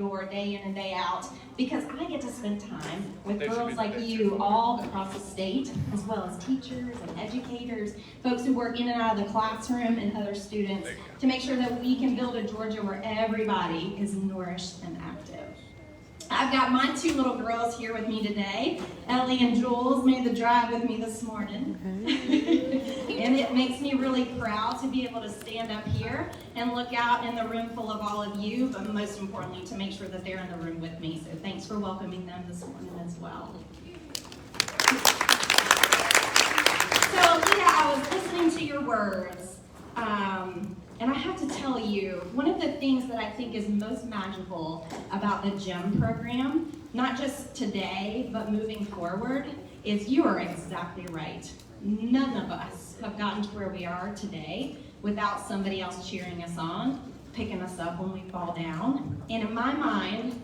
door day in and day out, because I get to spend time with girls like you all across the state, as well as teachers and educators, folks who work in and out of the classroom, and other students, to make sure that we can build a Georgia where everybody is nourished and active. I've got my two little girls here with me today. Ellie and Jules made the drive with me this morning. And it makes me really proud to be able to stand up here and look out in the room full of all of you, but most importantly, to make sure that they're in the room with me. So thanks for welcoming them this morning as well. So Leah, I was listening to your words. And I have to tell you, one of the things that I think is most magical about the GEM program, not just today, but moving forward, is you are exactly right. None of us have gotten to where we are today without somebody else cheering us on, picking us up when we fall down, and in my mind,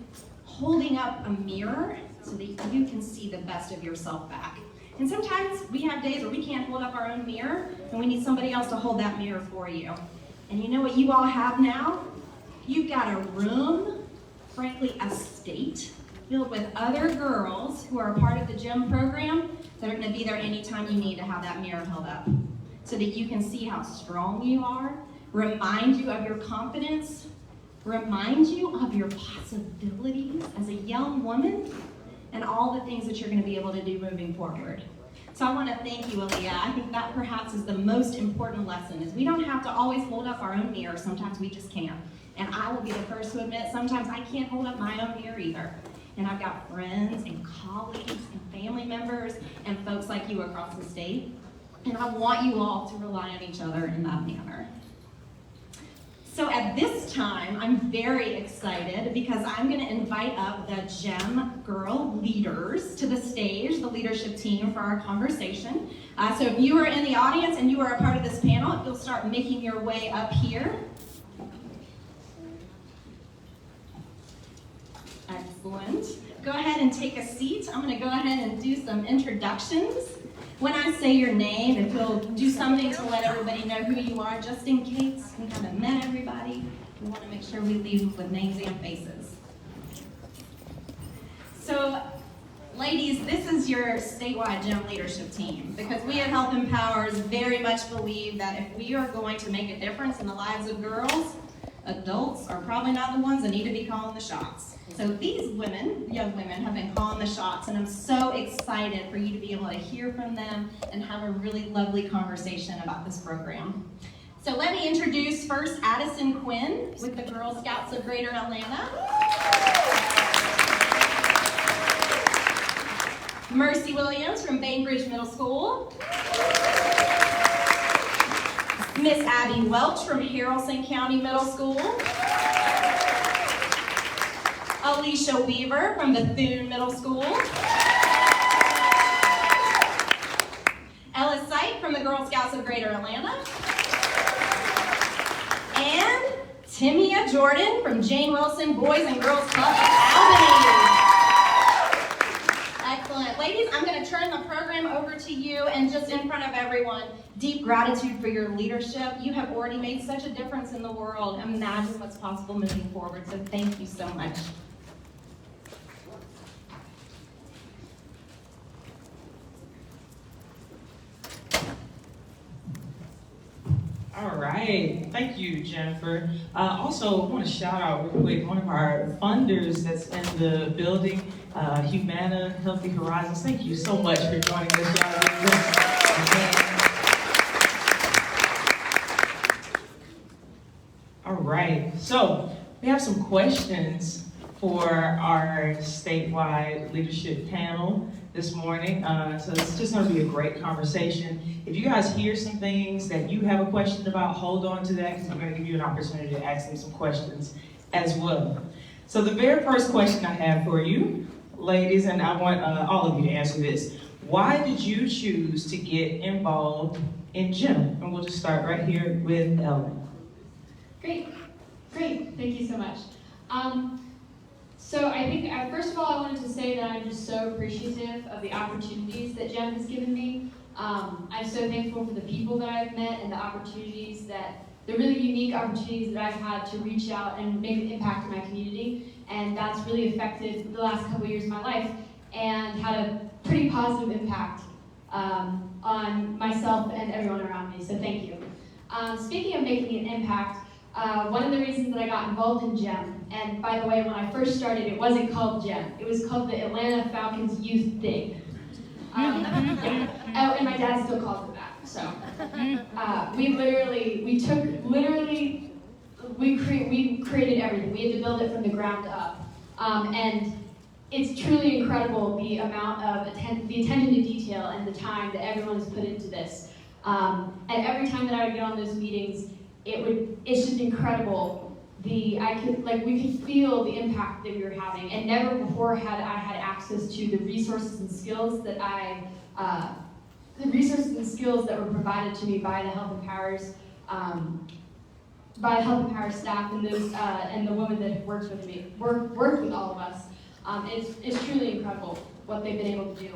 holding up a mirror so that you can see the best of yourself back. And sometimes we have days where we can't hold up our own mirror, and we need somebody else to hold that mirror for you. And you know what you all have now? You've got a room, frankly a state, filled with other girls who are a part of the GEM program that are going to be there anytime you need to have that mirror held up, so that you can see how strong you are, remind you of your confidence, remind you of your possibilities as a young woman, and all the things that you're going to be able to do moving forward. So I want to thank you, Aaliyah. I think that perhaps is the most important lesson, is we don't have to always hold up our own mirror. Sometimes we just can't. And I will be the first to admit, sometimes I can't hold up my own mirror either. And I've got friends and colleagues and family members and folks like you across the state. And I want you all to rely on each other in that manner. So at this time, I'm very excited because I'm going to invite up the GEM Girl leaders to the stage, the leadership team, for our conversation. So if you are in the audience and you are a part of this panel, if you'll start making your way up here. Excellent. Go ahead and take a seat. I'm going to go ahead and do some introductions. When I say your name, if you'll do something to let everybody know who you are, just in case we haven't met everybody, we want to make sure we leave with names and faces. So, ladies, this is your statewide GEM leadership team, because we at Health Empowers very much believe that if we are going to make a difference in the lives of girls, adults are probably not the ones that need to be calling the shots. So these women, young women, have been calling the shots, and I'm so excited for you to be able to hear from them and have a really lovely conversation about this program. So let me introduce first Addison Quinn with the Girl Scouts of Greater Atlanta. Mercy Williams from Bainbridge Middle School. Miss Abby Welch from Haralson County Middle School. Alicia Weaver from Bethune Middle School. Ellis Sight from the Girl Scouts of Greater Atlanta. And Timia Jordan from Jane Wilson Boys and Girls Club of Albany. Excellent. Ladies, I'm going to turn the program over to you, and just in front of everyone, deep gratitude for your leadership. You have already made such a difference in the world. Imagine what's possible moving forward, so thank you so much. All right, thank you, Jennifer. Also, I want to shout out real quick one of our funders that's in the building, Humana Healthy Horizons. Thank you so much for joining us, y'all. All right, so we have some questions for our statewide leadership panel this morning. So it's just going to be a great conversation. If you guys hear some things that you have a question about, hold on to that, because I'm going to give you an opportunity to ask them some questions as well. So the very first question I have for you, ladies, and I want all of you to answer this. Why did you choose to get involved in GEM? And we'll just start right here with Ellen. Great. Thank you so much. So I think, first of all, I wanted to say that I'm just so appreciative of the opportunities that GEM has given me. I'm so thankful for the people that I've met and the really unique opportunities that I've had to reach out and make an impact in my community. And and that's really affected the last couple years of my life and had a pretty positive impact on myself and everyone around me, so thank you. Speaking of making an impact, one of the reasons that I got involved in GEM, and by the way, when I first started, it wasn't called GEM. It was called the Atlanta Falcons Youth Thing. Yeah. Oh, and my dad still calls it that. So we created everything. We had to build it from the ground up, and it's truly incredible the amount of the attention to detail and the time that everyone has put into this. And every time that I would get on those meetings, it's just incredible. We could feel the impact that we were having, and never before had I had access to the resources and skills that were provided to me by the Health Empowers, staff and those and the women that have worked with all of us. It's truly incredible what they've been able to do,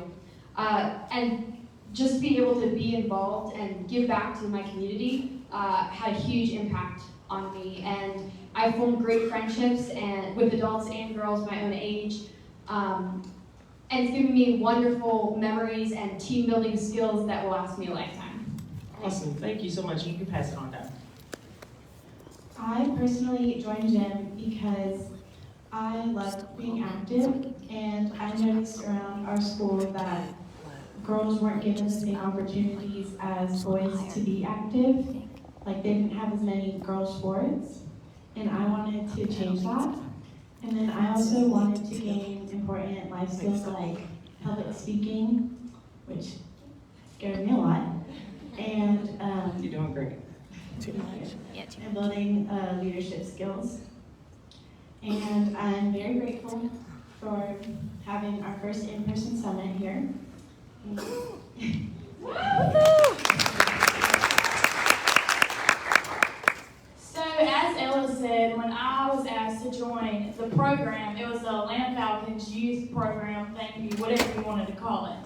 and just be able to be involved and give back to my community had a huge impact on me, and I formed great friendships with adults and girls my own age, and it's given me wonderful memories and team building skills that will last me a lifetime. Awesome, thank you so much. You can pass it on down. I personally joined GEM because I love being active, and I noticed around our school that girls weren't given the same opportunities as boys to be active. Like, they didn't have as many girls' sports, and I wanted to change that. And then I also wanted to gain important life skills like public speaking, which scared me a lot, and You're doing great. and building leadership skills. And I'm very grateful for having our first in-person summit here. So, as Ella said, when I was asked to join the program, it was the Atlanta Falcons Youth Program, thank you, whatever you wanted to call it.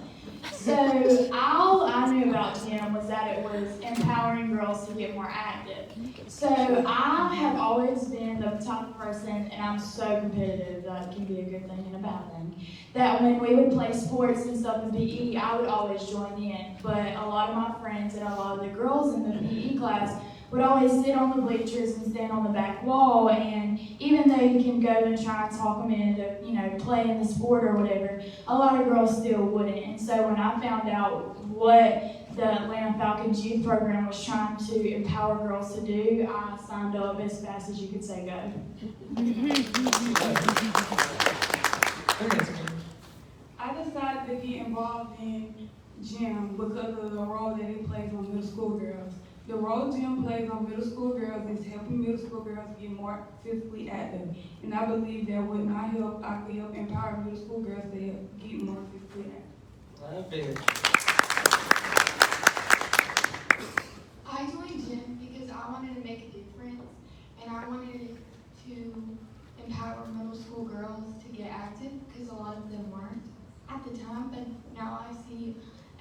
So, all I knew about GEM was that it was empowering girls to get more active. So, I have always been the type of person, and I'm so competitive that it can be a good thing and a bad thing, that when we would play sports and stuff in PE, I would always join in. But a lot of my friends and a lot of the girls in the PE class would always sit on the bleachers and stand on the back wall, and even though you can go and try and talk them into, playing the sport or whatever, a lot of girls still wouldn't. And so when I found out what the Atlanta Falcons Youth Program was trying to empower girls to do, I signed up as fast as you could say go. I decided to get involved in GEM because of the role that it plays on middle school girls. The role GEM plays on middle school girls is helping middle school girls get more physically active. And I believe that with my help, I could help empower middle school girls to get more physically active. Love it. I joined GEM because I wanted to make a difference, and I wanted to empower middle school girls to get active because a lot of them weren't at the time, but now I see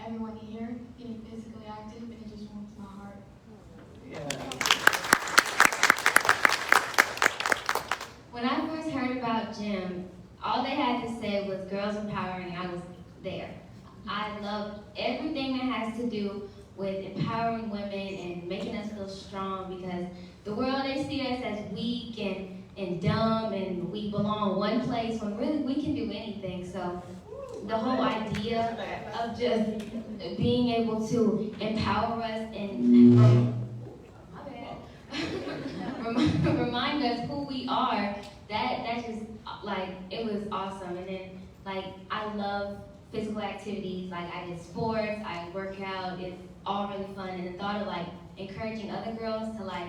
everyone here getting physically active, and it just warms my heart. When I first heard about GEM, all they had to say was girls empowering. I was there. I loved everything that has to do with empowering women and making us feel strong, because the world, they see us as weak and dumb, and we belong one place when really we can do anything. So the whole idea of just being able to empower us and remind us who we are, that just, like, it was awesome. And then, like, I love physical activities. Like, I did sports, I work out, it's all really fun. And the thought of, like, encouraging other girls to, like,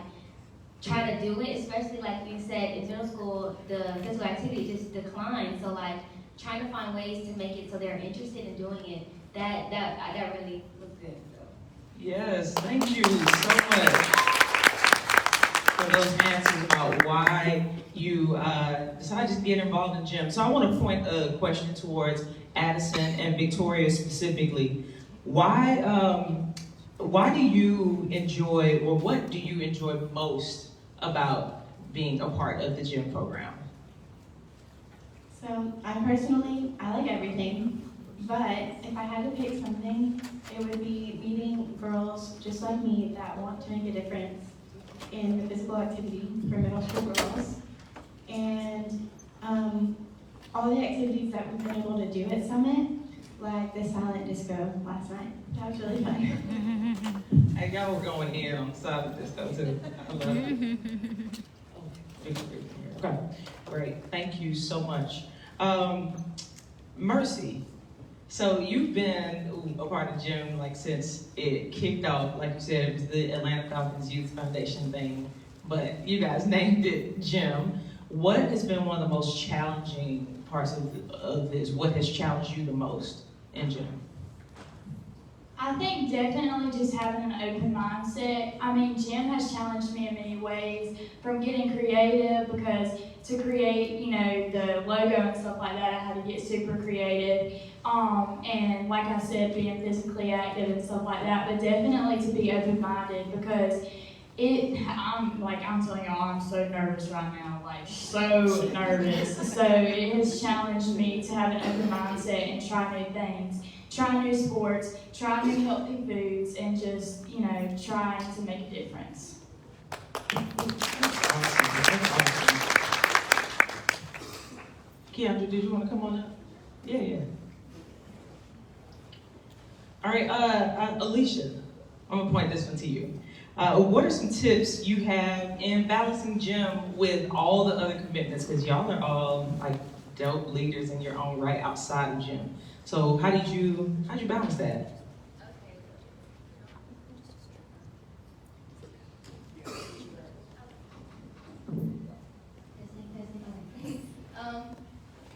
try to do it, especially, like we said, in middle school, the physical activity just declined. So, like, trying to find ways to make it so they're interested in doing it, that really was good. So. Yes, thank you so much for those answers about why you decided to get involved in GEM. So I want to point a question towards Addison and Victoria specifically. Why do you enjoy, or what do you enjoy most about being a part of the GEM program? I personally, I like everything, but if I had to pick something, it would be meeting girls just like me that want to make a difference in the physical activity for middle school girls. And all the activities that we've been able to do at Summit, like the silent disco last night. That was really fun. Hey, y'all were going in on the side of this though too. I love it. Okay, great. Thank you so much. Mercy. So you've been a part of gym like since it kicked off. Like you said, it was the Atlanta Falcons Youth Foundation thing, but you guys named it gym. What has been one of the most challenging parts of this? What has challenged you the most in gym? I think definitely just having an open mindset. I mean, gym has challenged me in many ways, from getting creative, because to create, you know, the logo and stuff like that, I had to get super creative. And like I said, being physically active and stuff like that, but definitely to be open-minded, because I'm telling y'all, I'm so nervous right now, like so nervous. So it has challenged me to have an open mindset and try new things, try new sports, try new healthy foods, and just, you know, trying to make a difference. Keandra, did you want to come on up? Yeah. All right, Alicia, I'm gonna point this one to you. What are some tips you have in balancing gym with all the other commitments? Because y'all are all like dope leaders in your own right outside of gym. So how'd you balance that?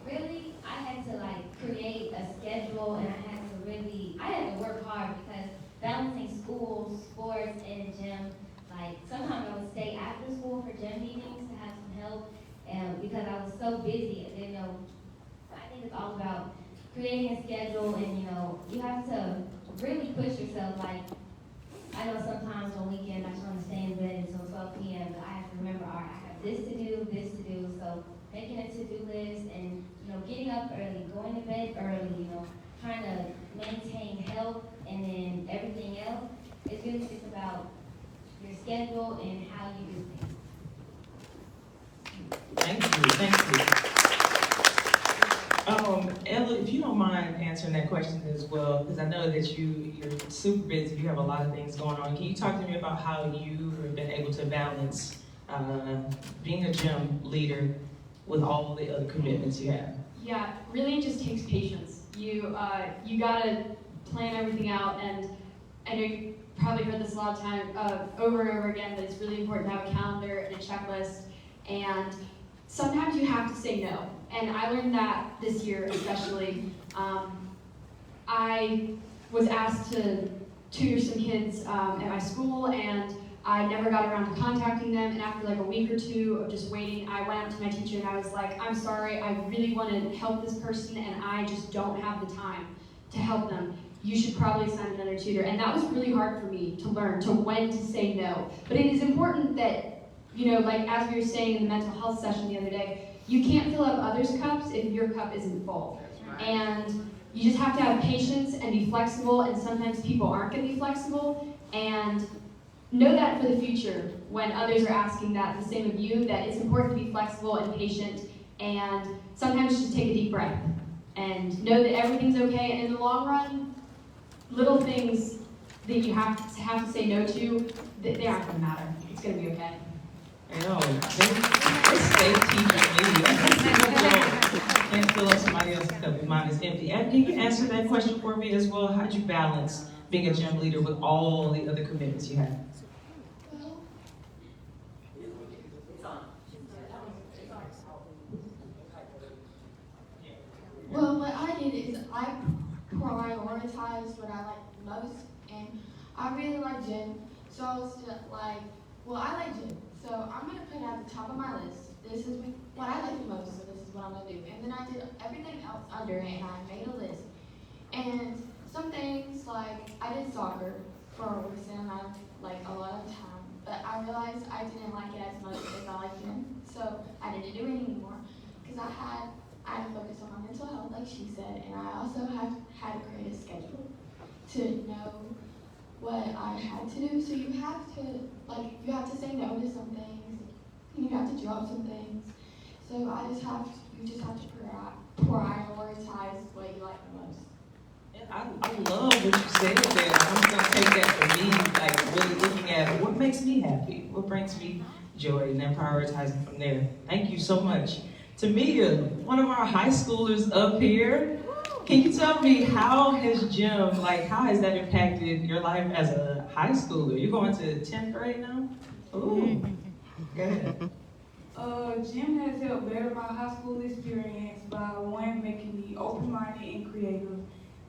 Really, I had to create a schedule, and I had to work hard because balancing school, sports, and gym, sometimes I would stay after school for gym meetings to have some help, and because I was so busy, I didn't know. I think it's all about creating a schedule, and you have to really push yourself. I know sometimes on weekends I just want to stay in bed until 12 p.m., but I have to remember, all right, I have this to do, so making a to-do list, and getting up early, going to bed early, trying to maintain health, and then everything else. It's really just about your schedule and how you do things. Thank you. Ella, if you don't mind answering that question as well, because I know that you're super busy, you have a lot of things going on. Can you talk to me about how you have been able to balance being a gym leader with all the other commitments you have? Yeah, really it just takes patience. You gotta plan everything out, and I know you probably heard this a lot of time, over and over again, but it's really important to have a calendar and a checklist, and sometimes you have to say no. And I learned that this year especially. I was asked to tutor some kids at my school, and I never got around to contacting them, and after a week or two of just waiting, I went up to my teacher and I was like, I'm sorry, I really want to help this person and I just don't have the time to help them. You should probably assign another tutor. And that was really hard for me to learn, to when to say no. But it is important that, as we were saying in the mental health session the other day, you can't fill up others' cups if your cup isn't full. And you just have to have patience and be flexible, and sometimes people aren't going to be flexible. And know that for the future, when others are asking that the same of you, that it's important to be flexible and patient, and sometimes just take a deep breath and know that everything's okay. And in the long run, little things that you have to say no to, they aren't going to matter. It's going to be okay. It's safe teaching me. Can't fill up somebody else's cup if mine is empty. And can you answer that question for me as well? How'd you balance being a gym leader with all the other commitments you have? Well, what I did is I prioritized what I like most, and I really like gym, so I was I like gym, so I'm going to put it at the top of my list. This is what I like the most, so this is what I'm going to do. And then I did everything else under it, and I made a list. And some things, I did soccer for a reason, I a lot of time, but I realized I didn't like it as much as I liked gym, so I didn't do it anymore, because I I had to focus on my mental health, like she said, and I also had to create a schedule to know what I had to do. So you have to say no to some things, and you have to drop some things. So you just have to prioritize what you like the most. I love what you said there. I'm gonna take that for me, like really looking at what makes me happy, what brings me joy, and then prioritizing from there. Thank you so much. Tamia, one of our high schoolers up here. Can you tell me how has that impacted your life as a high schooler? You're going to 10th grade now? Ooh, go ahead. Gym has helped better my high school experience by one, making me open-minded and creative.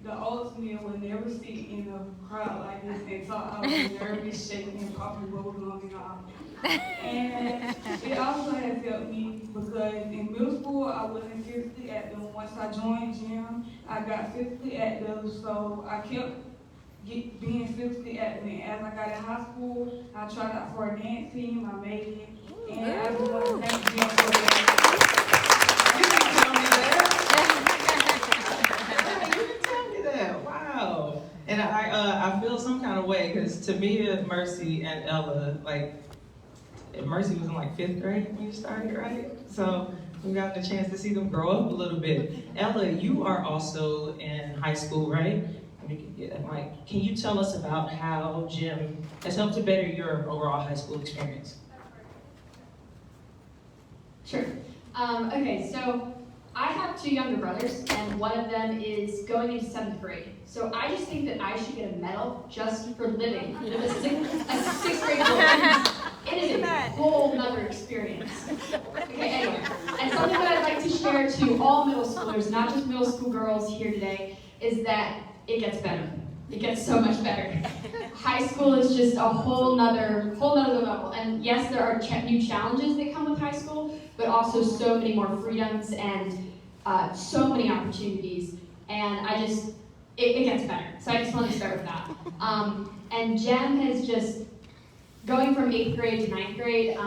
The ultimate would never sit in a crowd like this and talk. I was nervous, shaking, and probably what was going on. And it also has helped me because in middle school I wasn't physically active. Once I joined gym, I got physically active, so I kept being physically active. And as I got in high school, I tried out for a dance team. I made it, and I just want to thank gym for that. You didn't tell me that. You didn't tell me that. Wow. And I feel some kind of way because Tamia, Mercy, and Ella, Mercy was in 5th grade when you started, right? So we got the chance to see them grow up a little bit. Ella, you are also in high school, right? Can you tell us about how gym has helped to better your overall high school experience? Sure. Okay, so I have 2 younger brothers, and one of them is going into 7th grade. So I just think that I should get a medal just for living with a 6th grade boy. It is a whole nother experience. Okay, anyway, and something that I'd like to share to all middle schoolers, not just middle school girls here today, is that it gets better. It gets so much better. High school is just a whole nother level. And yes, there are new challenges that come with high school, but also so many more freedoms and so many opportunities. And it gets better. So I just want to start with that. And GEM has just, going from 8th grade to 9th grade,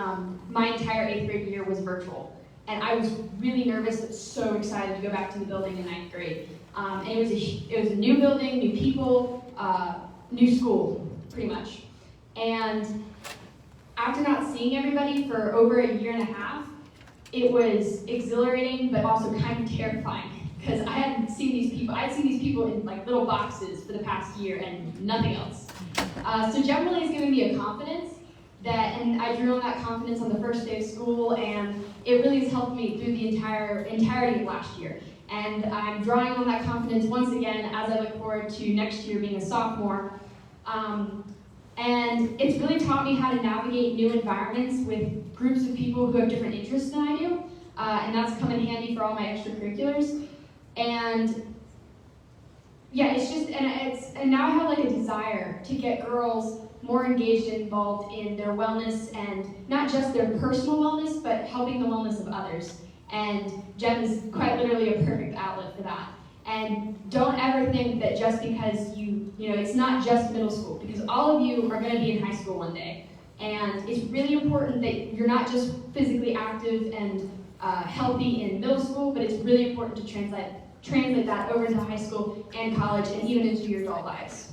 my entire 8th grade year was virtual. And I was really nervous but so excited to go back to the building in 9th grade. And it was a new building, new people, new school, pretty much. And after not seeing everybody for over a year and a half, it was exhilarating but also kind of terrifying because I hadn't seen these people. I'd seen these people in little boxes for the past year and nothing else. So GEM really has given me a confidence and I drew on that confidence on the first day of school, and it really has helped me through the entirety of last year. And I'm drawing on that confidence once again as I look forward to next year being a sophomore. And it's really taught me how to navigate new environments with groups of people who have different interests than I do. And that's come in handy for all my extracurriculars. And yeah, and now I have a desire to get girls more engaged and involved in their wellness, and not just their personal wellness, but helping the wellness of others. And GEM is quite literally a perfect outlet for that. And don't ever think that just because it's not just middle school, because all of you are going to be in high school one day. And it's really important that you're not just physically active and healthy in middle school, but it's really important to translate that over to high school and college and even into your adult lives.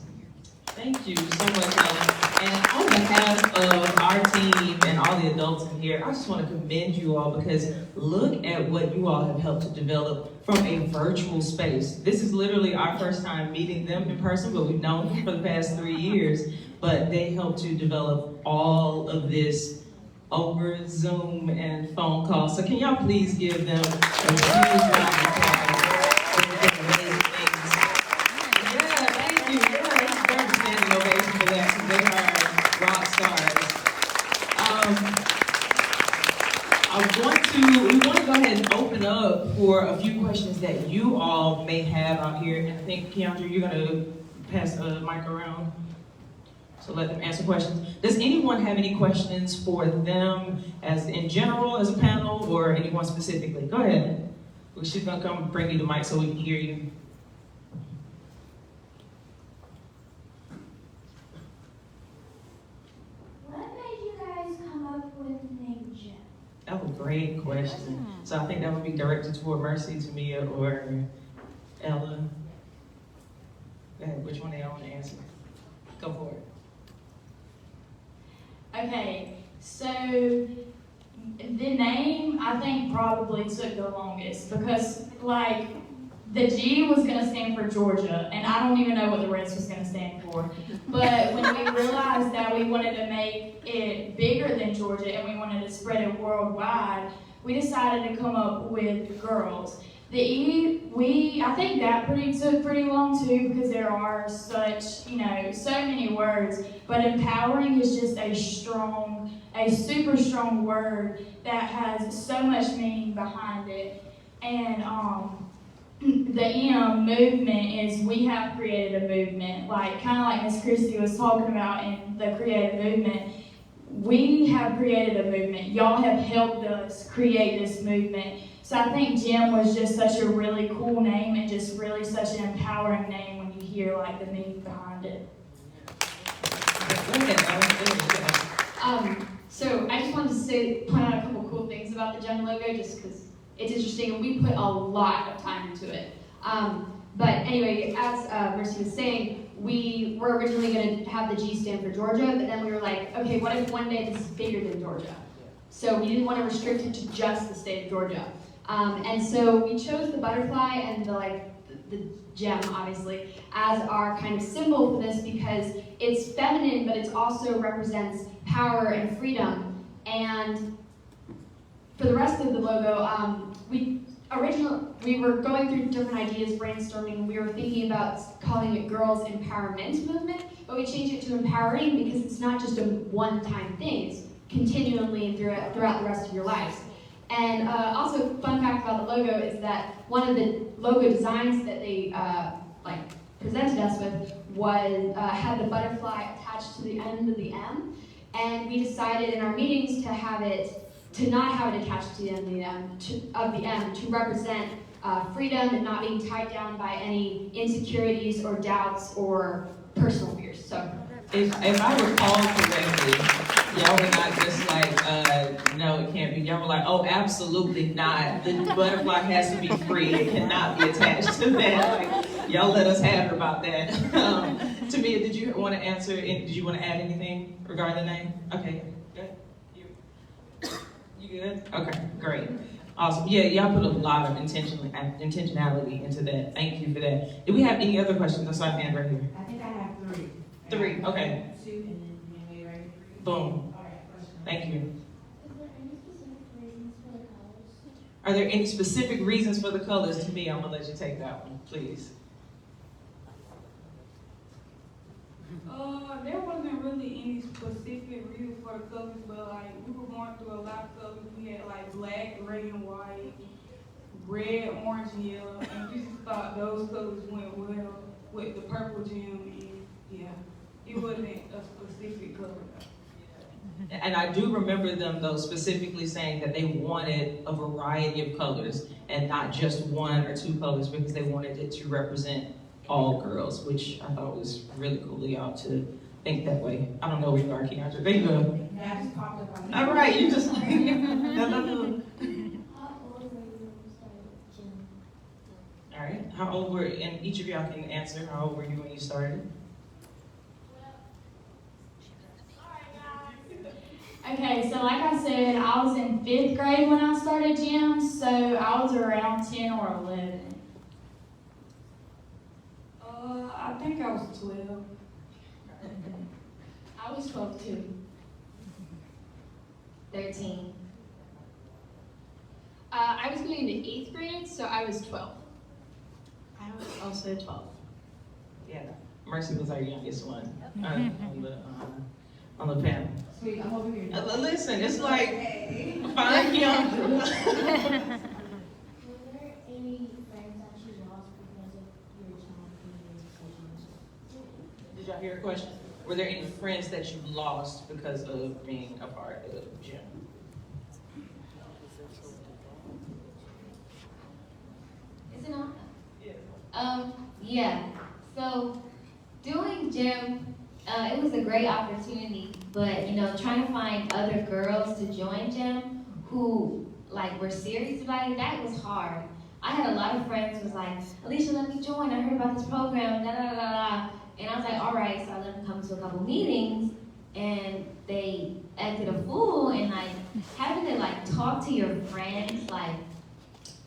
Thank you so much, Ellen. And on behalf of our team and all the adults in here, I just want to commend you all because look at what you all have helped to develop from a virtual space. This is literally our first time meeting them in person, but we've known them for the past 3 years. But they helped to develop all of this over Zoom and phone calls. So can y'all please give them a huge round of applause? We want to go ahead and open up for a few questions that you all may have out here. And I think, Keandra, you're going to pass the mic around. So let them answer questions. Does anyone have any questions for them as in general, as a panel, or anyone specifically? Go ahead. She's going to come bring you the mic so we can hear you. What made you guys come up with the name GEM? That was great. great question. So I think that would be directed toward Mercy, Tamia, or Ella. Go ahead, which one do y'all want to answer? Go for it. Okay, so the name I think probably took the longest because like the G was gonna stand for Georgia, and I don't even know what the rest was gonna stand for. But when we realized that we wanted to make it bigger than Georgia and we wanted to spread it worldwide, we decided to come up with girls. The E, I think that took pretty long too because there are such, so many words. But empowering is just a super strong word that has so much meaning behind it. And the M, movement, is we have created a movement, kind of like Miss Christie was talking about in the creative movement. We have created a movement. Y'all have helped us create this movement. So I think Gem was just such a really cool name and just really such an empowering name when you hear the meaning behind it. So I just wanted to point out a couple cool things about the Gem logo, just because it's interesting, and we put a lot of time into it. But anyway, as Mercy was saying, we were originally going to have the G stand for Georgia, but then we were like, okay, what if one day this is bigger than Georgia? So we didn't want to restrict it to just the state of Georgia. And so we chose the butterfly and the gem, obviously, as our kind of symbol for this because it's feminine, but it also represents power and freedom. And for the rest of the logo, we were going through different ideas, brainstorming, and we were thinking about calling it Girls Empowerment Movement, but we changed it to empowering because it's not just a one-time thing, it's continually throughout the rest of your lives. And also, fun fact about the logo is that one of the logo designs that they presented us with was had the butterfly attached to the end of the M, and we decided in our meetings to not have it attached to the end of the M to represent freedom and not being tied down by any insecurities or doubts or personal fears. So, if I recall correctly, y'all were not just no, it can't be. Y'all were like, oh, absolutely not. The butterfly has to be free. It cannot be attached to that. Y'all let us have it about that. Tamia, did you want to answer? Did you want to add anything regarding the name? Okay, good. You good? Okay, great. Awesome. Yeah, y'all put a lot of intentionality into that. Thank you for that. Do we have any other questions? I saw a hand right here. I think I have three. Three, okay. Two, and then maybe right? Boom. All right, question. Thank you. Is there any specific reasons for the colors? Are there any specific reasons for the colors? To me, I'm gonna let you take that one, please. There wasn't really any specific reason for the colors, but we were going through a lot of colors. We had black, gray, and white, red, orange, and yellow, and we just thought those colors went well with the purple gem, and yeah, it wasn't a specific color. And I do remember them, though, specifically saying that they wanted a variety of colors and not just one or two colors because they wanted it to represent all girls, which I thought was really cool of y'all to think that way. I don't know where you are, Keandra. There you go. Yeah, I just popped up on All right, you just like, How old were you when you started gym? All right, how old were, and each of y'all can answer, how old were you when you started? Okay, so like I said, I was in 5th grade when I started gym, so I was around 10 or 11. I think I was 12. I was 12 too. 13. I was going into 8th grade, so I was 12. I was also 12. Yeah, Mercy was our youngest one on the panel. Sweet, I'm over here. Listen, it's like, find young. Were there any friends that you lost because of your child being in Did y'all hear a question? Were there any friends that you lost because of being a part of gym? Is it on? Yeah. So doing gym, it was a great opportunity, but trying to find other girls to join gym who like we're serious about it, that was hard. I had a lot of friends who was like, Alicia, let me join. I heard about this program, da da da da. And I was like, all right. So I let them come to a couple meetings, and they acted a fool. And like having to like talk to your friends, like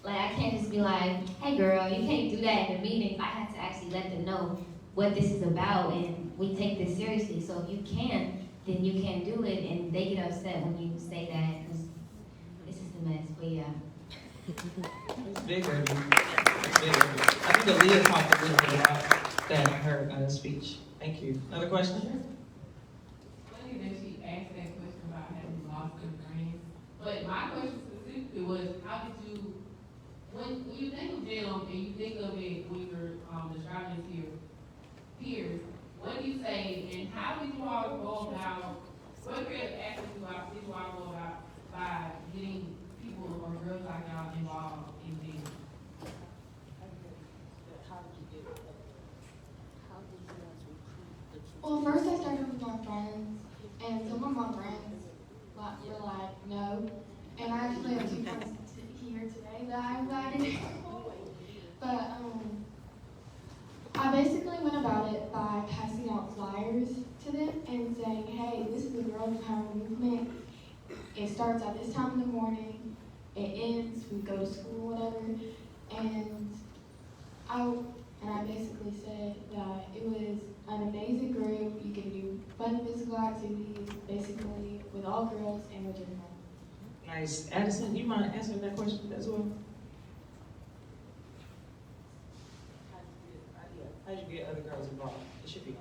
I can't just be like, hey girl, you can't do that in the meeting. I had to actually let them know what this is about, and we take this seriously. So if you can, then you can do it. And they get upset when you say that because this is a mess. But yeah. It's bigger. It's bigger. I think Aaliyah talked a little bit about that in her speech. Thank you. Another question? Funny that she asked that question about having lost her friends. But my question specifically was, how did you, when you think of Jim and you think of it when you're describing it to your peers, what do you say, and how did you all go about, what creative actions did you all go about by getting people or girls like y'all involved in things? Well, first I started with my friends, and some of my friends were like, no. And I actually have 2 friends here today that I invited. But I basically went about it by passing out flyers to them and saying, hey, this is the Girl Empowerment Movement. It starts at this time in the morning. It ends, we go to school, whatever. And I basically said that it was an amazing group. You can do fun physical activities, basically, with all girls and with your friends. Nice. Addison, you mind answering that question as well? How did you get other girls involved? It should be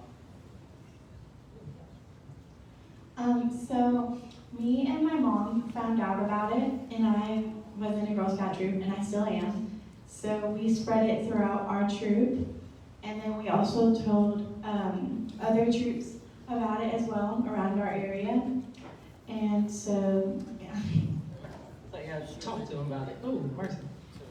on. So me and my mom found out about it, and I was in a Girl Scout troop, and I still am. So we spread it throughout our troop, and then we also told other troops about it as well around our area. And so, yeah. Like, I talked to them about it. Oh, mercy.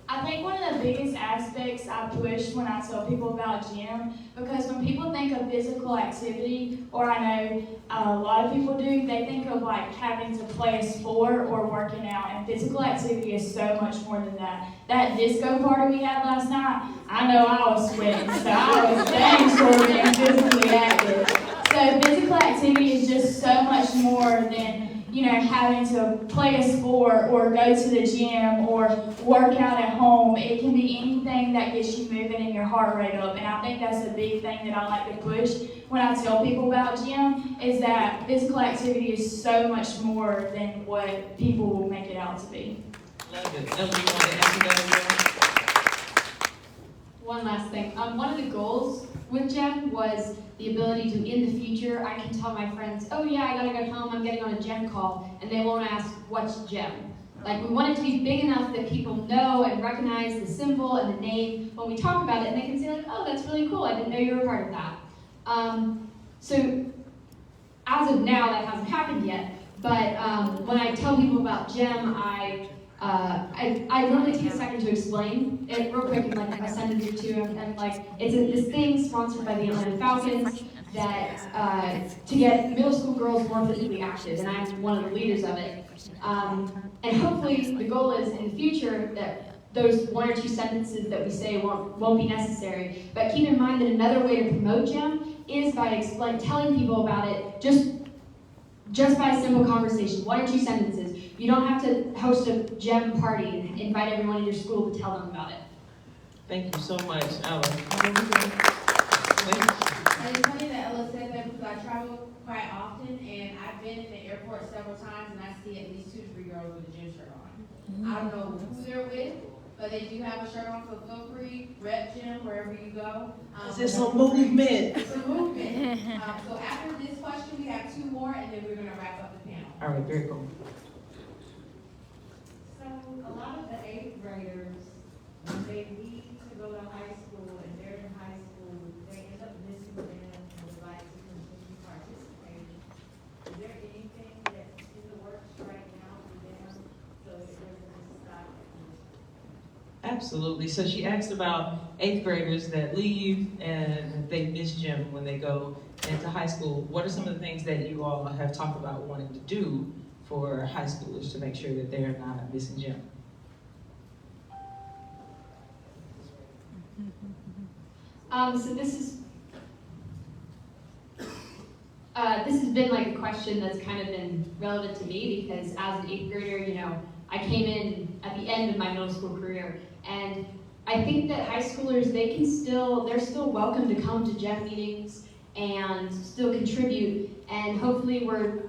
I think one of the biggest aspects I push when I tell people about gym, because when people think of physical activity, or I know a lot of people do, they think of like having to play a sport or working out, and physical activity is so much more than that. That disco party we had last night, I know I was sweating, so I was dang sure being physically active. So physical activity is just so much more than having to play a sport or go to the gym or work out at home. It can be anything that gets you moving and your heart rate up. And I think that's a big thing that I like to push when I tell people about gym, is that physical activity is so much more than what people will make it out to be. Love it. Ellen, you want to answer that as well? One last thing. One of the goals with GEM was the ability to, in the future, I can tell my friends, oh yeah, I gotta go home, I'm getting on a GEM call, and they won't ask, what's GEM? Like, we want it to be big enough that people know and recognize the symbol and the name when we talk about it, and they can say like, oh, that's really cool, I didn't know you were a part of that. So, as of now, that hasn't happened yet, but when I tell people about GEM, I normally take a second to explain it real quick in like a sentence or two, and like it's this thing sponsored by the Atlanta Falcons that to get middle school girls more physically active, and I'm one of the leaders of it. And hopefully the goal is in the future that those 1 or 2 sentences that we say won't be necessary. But keep in mind that another way to promote GEM is by telling people about it just by a simple conversation, 1 or 2 sentences. You don't have to host a GEM party and invite everyone in your school to tell them about it. Thank you so much, Ellen. And it's funny that Ella said that because I travel quite often, and I've been in the airport several times, and I see at least 2 to 3 girls with a gym shirt on. I don't know who they're with, but they do have a shirt on, so feel free, rep gym wherever you go. It's a movement. It's a movement. So after this question, we have 2 more, and then we're going to wrap up the panel. All right, very cool. So a lot of the 8th graders, when they leave to go to high school and they're in high school, they end up missing them and would like to continue participating. Is there anything that's in the works right now for them so it doesn't stop? Absolutely. So she asked about 8th graders that leave and they miss gym when they go into high school. What are some of the things that you all have talked about wanting to do for high schoolers to make sure that they're not missing gym? So this has been like a question that's kind of been relevant to me because as an 8th grader, you know, I came in at the end of my middle school career, and I think that high schoolers, they're still welcome to come to GEM meetings and still contribute, and hopefully we're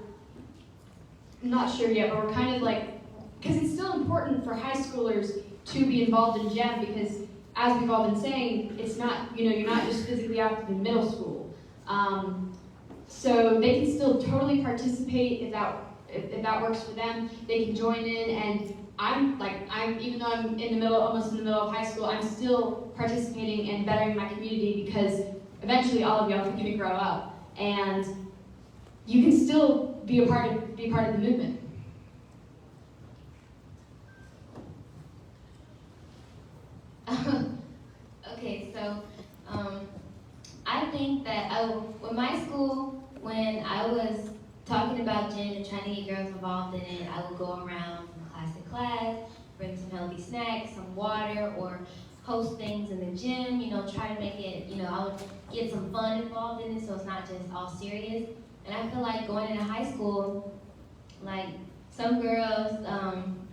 not sure yet, but we're kind of like, because it's still important for high schoolers to be involved in GEM because as we've all been saying, it's not, you know, you're not just physically active in middle school. So they can still totally participate if that works for them. They can join in, and I'm even though I'm almost in the middle of high school, I'm still participating and bettering my community because eventually all of y'all are going to grow up, and you can still be a part of the movement. Okay, so I think that with my school, when I was talking about gym and trying to get girls involved in it, I would go around from class to class, bring some healthy snacks, some water, or host things in the gym, you know, try to make it, you know, I would get some fun involved in it so it's not just all serious. And I feel like going into high school, like some girls,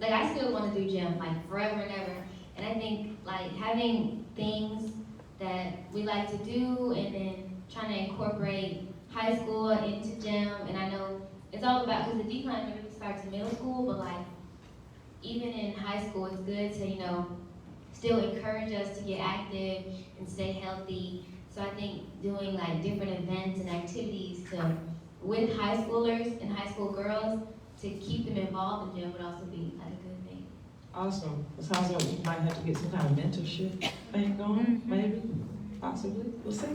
like I still want to do gym, like forever and ever. And I think like having things that we like to do and then trying to incorporate high school into gym, and I know it's all about, because the decline really starts in middle school, but like even in high school it's good to, you know, still encourage us to get active and stay healthy. So I think doing like different events and activities with high schoolers and high school girls to keep them involved in gym would also be like a good thing. Awesome. It sounds like we might have to get some kind of mentorship thing going, maybe, possibly. We'll see.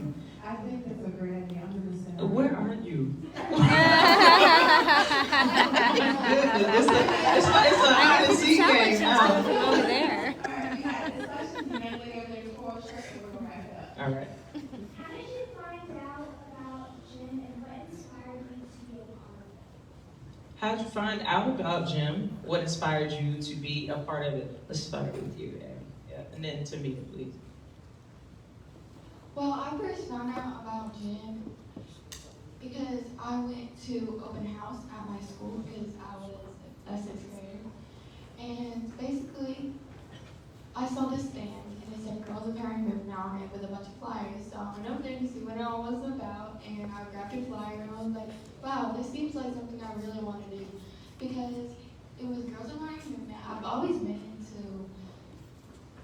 I think that's a great idea. I'm gonna say. Where are you? It's a hide and seek game now. Over there. All right. How did you find out about gym and what inspired you to be a part of it? How did you find out about gym? What inspired you to be a part of it? Let's start with you, Abby. Yeah, and then to me, please. Well, I first found out about gym because I went to open house at my school because I was a 6th grader. And basically, I saw this stand and it said Girls Empowering Movement on it with a bunch of flyers. So I went over there to see what it all was about, and I grabbed a flyer and I was like, wow, this seems like something I really want to do because it was Girls Empowering Movement. I've always been into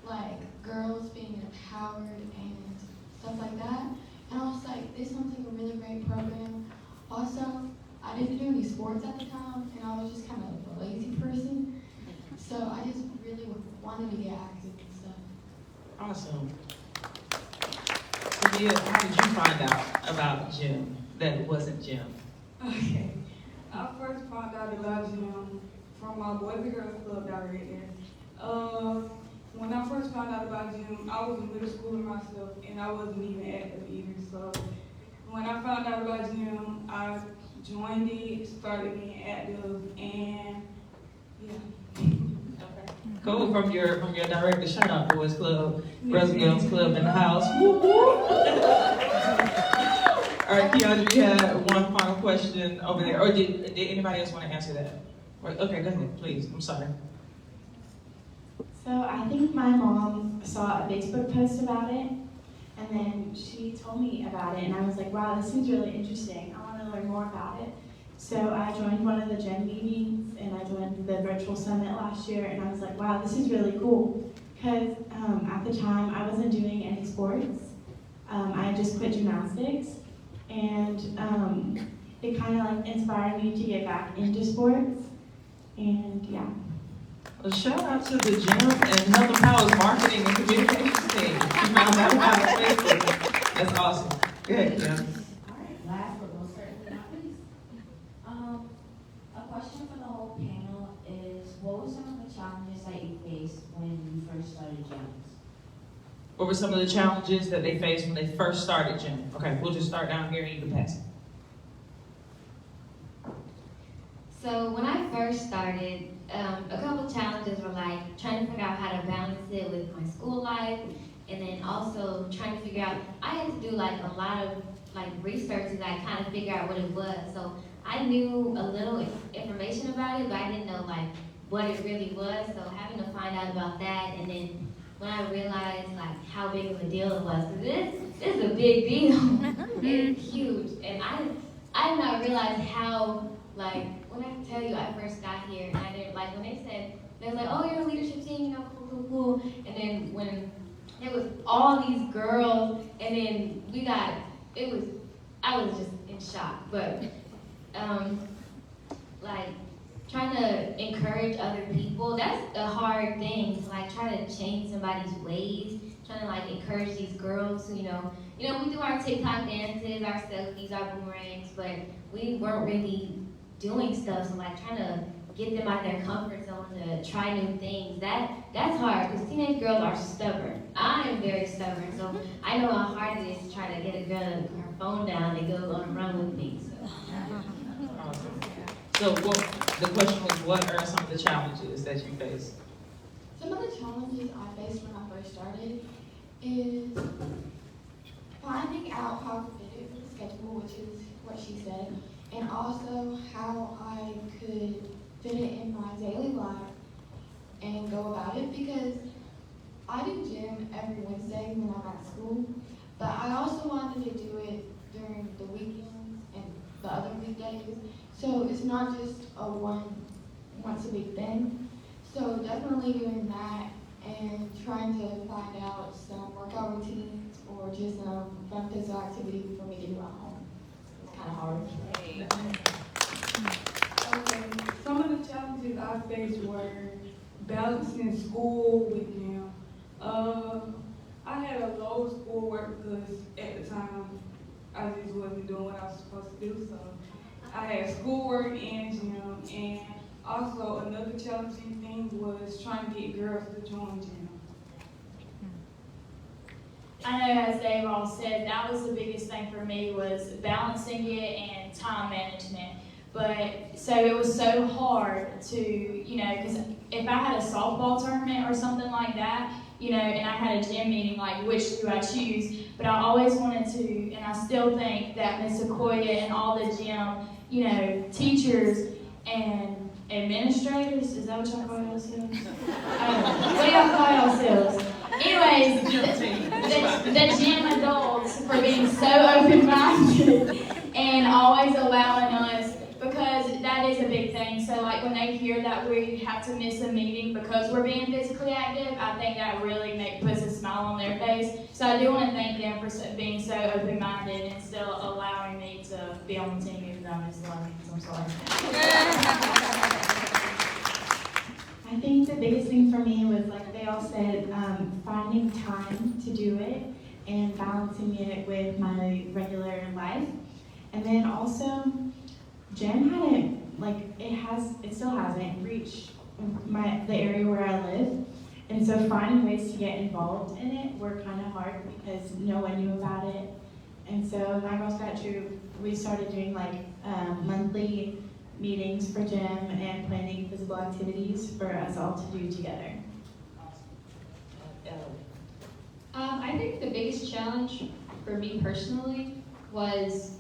like girls being empowered and stuff like that. And I was like, this sounds like a really great program. Also, I didn't do any sports at the time, and I was just kind of a lazy person. So I just really wanted to get active and stuff. Awesome. Sophia, how did you find out about gym that it wasn't gym? Okay. I first found out about gym from my Boys and Girls Club director. When I first found out about gym, I was in middle school myself, and I wasn't even active either. So when I found out about gym, I joined it, started being active, and yeah. Cool. From your director, shout out Boys Club, Girls and Girls Club in the house. Woo woo. All right, Keandra, you had one final question over there. Or did anybody else want to answer that? Okay, go ahead, please. I'm sorry. So I think my mom saw a Facebook post about it, and then she told me about it, and I was like, wow, this seems really interesting. I want to learn more about it. So I joined one of the GEM meetings, and I joined the virtual summit last year, and I was like, wow, this is really cool. Because at the time, I wasn't doing any sports. I had just quit gymnastics, and it kind of like inspired me to get back into sports, and yeah. Well, shout out to the gym and Health Empowers marketing and communications team. You found out about Facebook. That's awesome. Go ahead, Kim. All right, last but most certainly not least. A question for the whole panel is, what were some of the challenges that you faced when you first started gyms? What were some of the challenges that they faced when they first started gym? Okay, we'll just start down here and you can pass it. So when I first started, a couple challenges were like trying to figure out how to balance it with my school life, and then also trying to figure out, I had to do like a lot of like research to like kind of figure out what it was. So I knew a little information about it, but I didn't know like what it really was. So having to find out about that, and then when I realized like how big of a deal it was, 'cause this is a big deal. It's huge, and I did not realize how, like, when I tell you I first got here, and I didn't, like, when they said, they were like, oh, you're a leadership team, you know, cool. And then when there was all these girls, and then I was just in shock. But, like, trying to encourage other people, that's a hard thing, to, like, try to change somebody's ways, trying to, like, encourage these girls who, you know, we do our TikTok dances, our selfies, our boomerangs, but we weren't really doing stuff, so like trying to get them out of their comfort zone to try new things, that's hard, because teenage girls are stubborn. I am very stubborn, so I know how hard it is to try to get a girl to put her phone down and go on a run with me. So the question was, what are some of the challenges that you face? Some of the challenges I faced when I first started is finding out how to fit it with the schedule, which is what she said, and also how I could fit it in my daily life and go about it, because I do gym every Wednesday when I'm at school, but I also wanted to do it during the weekends and the other weekdays, so it's not just a once a week thing. So definitely doing that and trying to find out some workout routines or just fun physical activity for me to do at home. It's kind of hard. Okay, some of the challenges I faced were balancing school with gym. I had a low schoolwork because at the time I just wasn't doing what I was supposed to do. So I had schoolwork and gym, and also another challenging thing was trying to get girls to join gym. I know, as Dave all said, that was the biggest thing for me, was balancing it and time management. But so it was so hard to, because if I had a softball tournament or something like that, and I had a gym meeting, like, which do I choose? But I always wanted to, and I still think that Miss Sequoia and all the gym, teachers and administrators, is that what y'all call yourselves? What do y'all call yourselves? Anyways, the gym adults for being so open-minded and always allowing us, because that is a big thing. So like when they hear that we have to miss a meeting because we're being physically active, I think that really puts a smile on their face. So I do want to thank them for being so open-minded and still allowing me to be on the team even though I'm just learning. So I'm sorry. I think the biggest thing for me was, like they all said, finding time to do it and balancing it with my regular life. And then also, gym hadn't, it still hasn't reached the area where I live. And so finding ways to get involved in it were kind of hard because no one knew about it. And so in my Girl Scout troop, we started doing monthly meetings for gym and planning physical activities for us all to do together. I think the biggest challenge for me personally was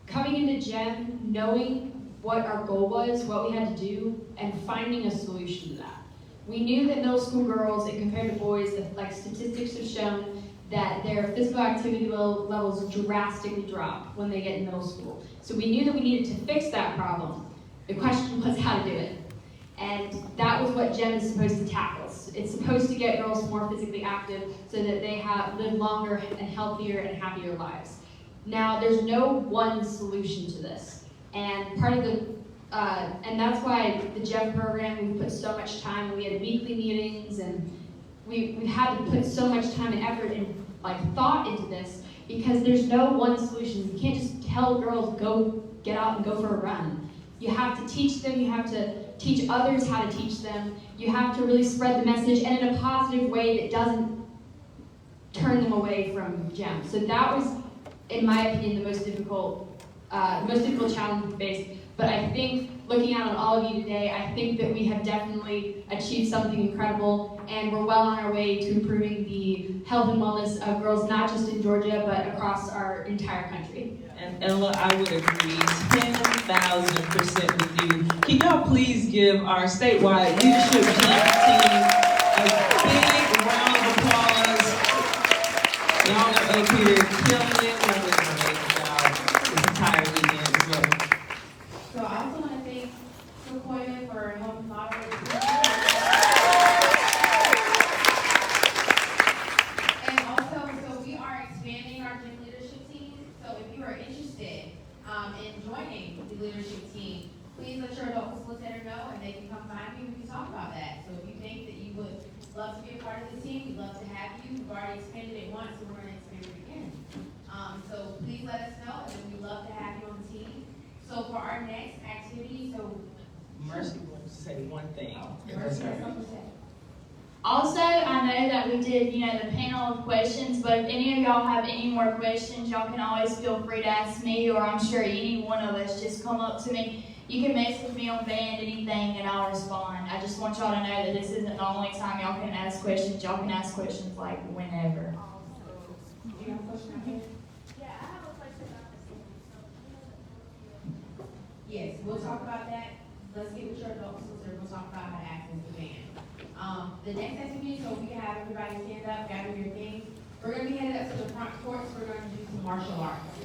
coming into gym, knowing what our goal was, what we had to do, and finding a solution to that. We knew that middle school girls, and compared to boys, statistics have shown that their physical activity levels drastically drop when they get in middle school. So we knew that we needed to fix that problem. The question was how to do it. And that was what gym is supposed to tackle. It's supposed to get girls more physically active so that they live longer and healthier and happier lives. Now, there's no one solution to this. And and that's why the gym program, we put so much time, and we had weekly meetings, and we had to put so much time and effort and thought into this, because there's no one solution. You can't just tell girls, go get out and go for a run. You have to teach them, you have to teach others how to teach them. You have to really spread the message, and in a positive way that doesn't turn them away from gym. So that was, in my opinion, the most difficult challenge we faced. But I think, looking out on all of you today, I think that we have definitely achieved something incredible, and we're well on our way to improving the health and wellness of girls, not just in Georgia, but across our entire country. And Ella, I would agree 10,000% with you. Can y'all please give our statewide leadership team a big round of applause? Y'all are up here killing it. Y'all did an amazing job this entire weekend as well. So I also want to thank Sequoia for helping moderate. And also, so we are expanding our gym leadership team. So if you are interested in joining the leadership team, please let your adult facilitator know, and they can come find me and we can talk about that. So if you think that you would love to be a part of the team, we'd love to have you. We've already expanded it once, so we're going to expand it again. So please let us know, and we'd love to have you on the team. So for our next activity, Mercy wants to say one thing. Mercy has something to say. Also, I know that we did, the panel of questions, but if any of y'all have any more questions, y'all can always feel free to ask me, or I'm sure any one of us. Just come up to me. You can message me on Band, anything, and I'll respond. I just want y'all to know that this isn't the only time y'all can ask questions. Y'all can ask questions like whenever. Do you have a question out here? Yeah, I have a question about the same. Yes, we'll talk about that. Let's get with your adult facilitator. We'll talk about how to access the band. The next activity, so we can have everybody stand up, gather your things. We're going to be headed up to the front courts. We're going to do some martial arts.